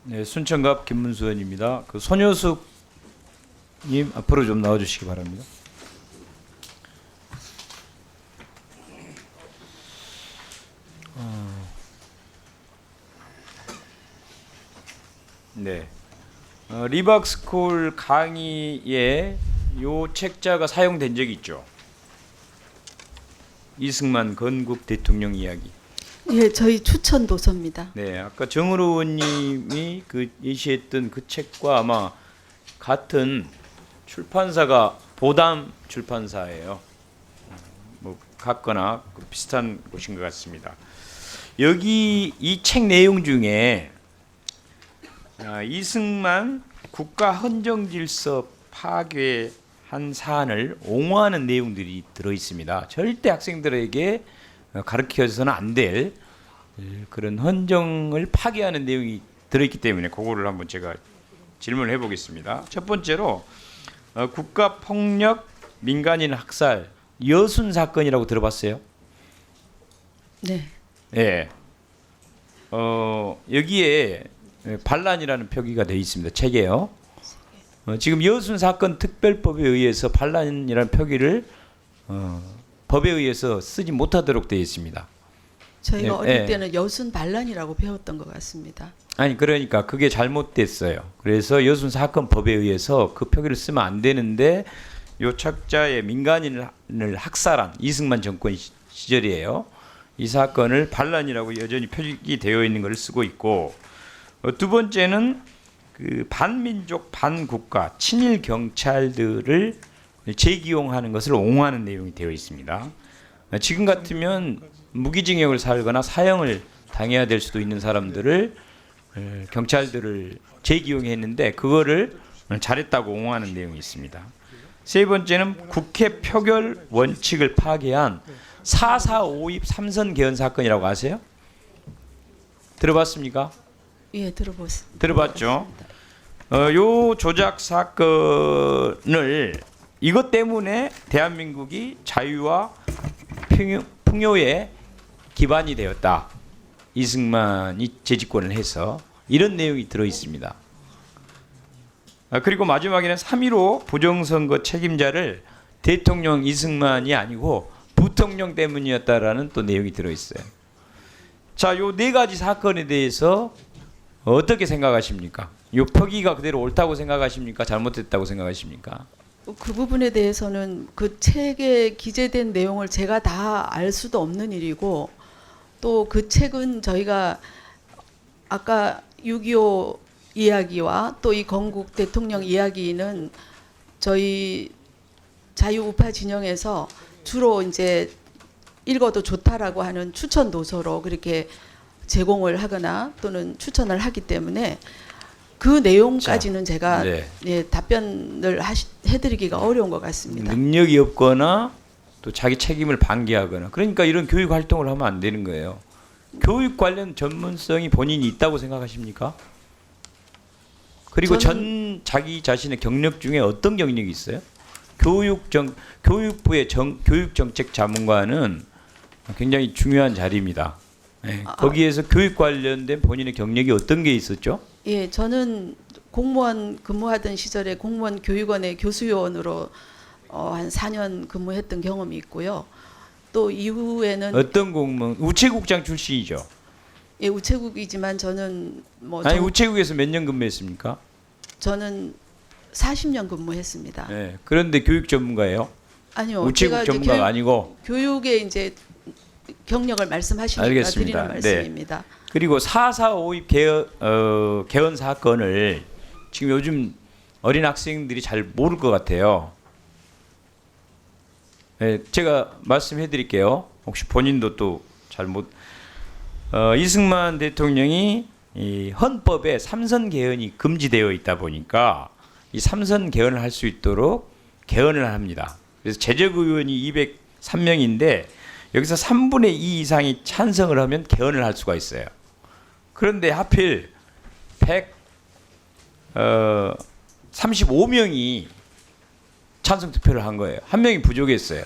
네, 순천갑 김문수 의원입니다. 그 손효숙 님 앞으로 좀 나와 주시기 바랍니다. 네. 리박스쿨 강의에 요 책자가 사용된 적이 있죠. 이승만 건국 대통령 이야기. 예, 저희 추천 도서입니다. 네, 아까 정은호 의원님이 그 예시했던 그 책과 아마 같은 출판사가 보담 출판사예요. 뭐 같거나 비슷한 곳인 것 같습니다. 여기 이 책 내용 중에 이승만 국가 헌정 질서 파괴한 사안을 옹호하는 내용들이 들어 있습니다. 절대 학생들에게 가르쳐서는 안 될 그런 헌정을 파괴하는 내용이 들어있기 때문에 그거를 한번 제가 질문을 해보겠습니다. 첫 번째로 국가 폭력, 민간인 학살, 여순 사건이라고 들어봤어요? 네. 예. 여기에 반란이라는 표기가 되어 있습니다. 책에요. 지금 여순 사건 특별법에 의해서 반란이라는 표기를 법에 의해서 쓰지 못하도록 되어 있습니다. 저희가 예, 어릴 예. 때는 여순 반란이라고 배웠던 것 같습니다. 아니 그러니까 그게 잘못됐어요. 그래서 여순 사건 법에 의해서 그 표기를 쓰면 안 되는데 요 책자의 민간인을 학살한 이승만 정권 시절이에요. 이 사건을 반란이라고 여전히 표기되어 있는 것을 쓰고 있고, 두 번째는 그 반민족 반국가 친일 경찰들을 재기용하는 것을 옹호하는 내용이 되어 있습니다. 지금 같으면 무기징역을 살거나 사형을 당해야 될 수도 있는 사람들을 경찰들을 재기용했는데 그거를 잘했다고 옹호하는 내용이 있습니다. 세 번째는 국회 표결 원칙을 파괴한 4.4.5.2 삼선 개헌 사건이라고 아세요? 들어봤습니까? 예, 들어봤죠. 요 조작 사건을 이것 때문에 대한민국이 자유와 풍요의 기반이 되었다. 이승만이 재집권을 해서 이런 내용이 들어 있습니다. 그리고 마지막에는 3.15 부정선거 책임자를 대통령 이승만이 아니고 부통령 때문이었다라는 또 내용이 들어 있어요. 자, 요 네 가지 사건에 대해서 어떻게 생각하십니까? 요 표기가 그대로 옳다고 생각하십니까? 잘못됐다고 생각하십니까? 그 부분에 대해서는 그 책에 기재된 내용을 제가 다 알 수도 없는 일이고, 또 그 책은 저희가 아까 6.25 이야기와 또 이 건국 대통령 이야기는 저희 자유우파 진영에서 주로 이제 읽어도 좋다라고 하는 추천 도서로 그렇게 제공을 하거나 또는 추천을 하기 때문에 그 내용까지는 제가 네. 예, 답변을 해드리기가 어려운 것 같습니다. 능력이 없거나 또 자기 책임을 방기하거나 그러니까 이런 교육 활동을 하면 안 되는 거예요. 교육 관련 전문성이 본인이 있다고 생각하십니까? 그리고 자기 자신의 경력 중에 어떤 경력이 있어요? 교육부의 교육정책 자문관은 굉장히 중요한 자리입니다. 네, 거기에서 교육 관련된 본인의 경력이 어떤 게 있었죠? 예, 저는 공무원 근무하던 시절에 공무원 교육원의 교수요원으로 한 4년 근무했던 경험이 있고요. 또 이후에는 어떤 공무원? 우체국장 출신이죠. 예, 우체국이지만 저는 뭐 아니 우체국에서 몇 년 근무했습니까? 저는 40년 근무했습니다. 네, 그런데 교육 전문가예요? 아니요, 우체국 제가 이제 전문가가 아니고 교육에 이제 경력을 말씀하시니까 알겠습니다. 드리는 말씀입니다. 그리고 4.4.5.2 개헌 사건을 지금 요즘 어린 학생들이 잘 모를 것 같아요. 네, 제가 말씀해 드릴게요. 혹시 본인도 또 잘못 이승만 대통령이 이 헌법에 삼선 개헌이 금지되어 있다 보니까 이 삼선 개헌을 할 수 있도록 개헌을 합니다. 그래서 재적 의원이 203명인데 여기서 3분의 2 이상이 찬성을 하면 개헌을 할 수가 있어요. 그런데 하필 135명이 찬성 투표를 한 거예요. 한 명이 부족했어요.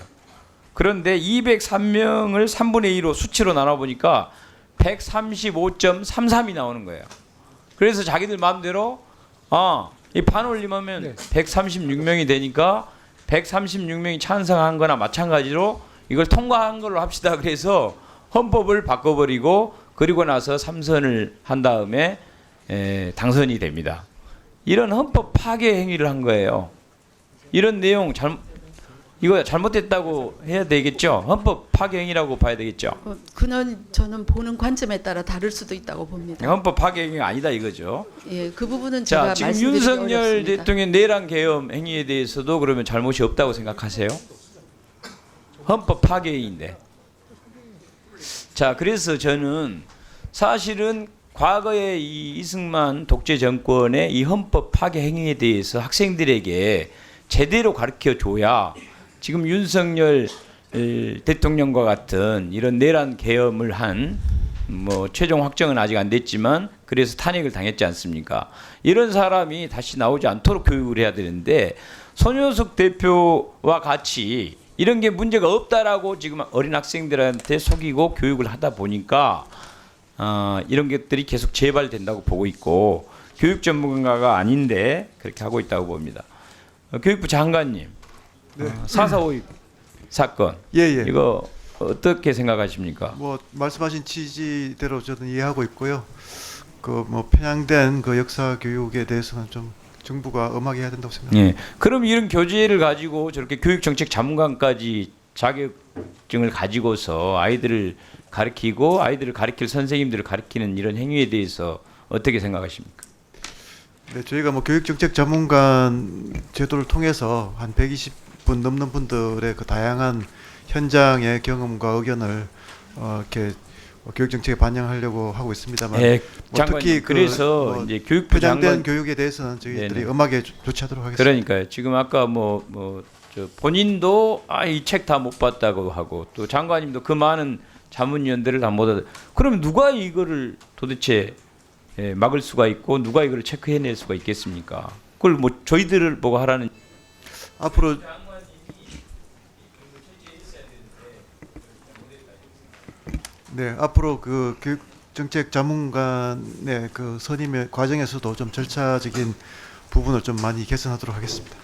그런데 203명을 3분의 2로 수치로 나눠보니까 135.33이 나오는 거예요. 그래서 자기들 마음대로 이 반올림하면 136명이 되니까 136명이 찬성한 거나 마찬가지로 이걸 통과한 걸로 합시다. 그래서 헌법을 바꿔버리고 그리고 나서 3선을 한 다음에 당선이 됩니다. 이런 헌법 파괴 행위를 한 거예요. 이런 내용 이거 잘못됐다고 해야 되겠죠. 헌법 파괴 행위라고 봐야 되겠죠. 그는 저는 보는 관점에 따라 다를 수도 있다고 봅니다. 헌법 파괴 행위가 아니다 이거죠. 예, 그 부분은 자, 제가 지금 말씀드리기 윤석열 어렵습니다. 대통령 내란 계엄 행위에 대해서도 그러면 잘못이 없다고 생각하세요? 헌법 파괴인데. 자, 그래서 저는 사실은 과거에 이 이승만 독재 정권의 이 헌법 파괴 행위에 대해서 학생들에게 제대로 가르쳐 줘야 지금 윤석열 대통령과 같은 이런 내란 계엄을 한 뭐 최종 확정은 아직 안 됐지만 그래서 탄핵을 당했지 않습니까? 이런 사람이 다시 나오지 않도록 교육을 해야 되는데 손효숙 대표와 같이 이런 게 문제가 없다라고 지금 어린 학생들한테 속이고 교육을 하다 보니까 이런 것들이 계속 재발된다고 보고 있고 교육 전문가가 아닌데 그렇게 하고 있다고 봅니다. 교육부 장관님, 4.4.5 사건 예. 이거 어떻게 생각하십니까? 뭐 말씀하신 취지대로 저는 이해하고 있고요. 그 뭐 편향된 그 역사 교육에 대해서는 좀 정부가 엄하게 해야 된다고 생각합니다. 예. 그럼 이런 교재를 가지고 저렇게 교육정책 자문관까지 자격증을 가지고서 아이들을 가르치고 아이들을 가르칠 선생님들을 가르치는 이런 행위에 대해서 어떻게 생각하십니까? 네, 저희가 뭐 교육정책 전문관 제도를 통해서 한 120분 넘는 분들의 그 다양한 현장의 경험과 의견을 이렇게 교육정책에 반영하려고 하고 있습니다만 예, 뭐 장관님, 특히 그래서 뭐 이제 교육부 편향된 장관 교육에 대해서는 저희들이 네네. 엄하게 조치하도록 하겠습니다. 그러니까요. 지금 아까 저 본인도 이 책 다 못 봤다고 하고 또 장관님도 그 많은 자문위원들을 다 못 받아. 그럼 누가 이거를 도대체 막을 수가 있고 누가 이거를 체크해낼 수가 있겠습니까? 그걸 뭐 저희들을 보고 하라는. 앞으로 앞으로 그 교육정책 자문관의 그 선임의 과정에서도 좀 절차적인 부분을 좀 많이 개선하도록 하겠습니다.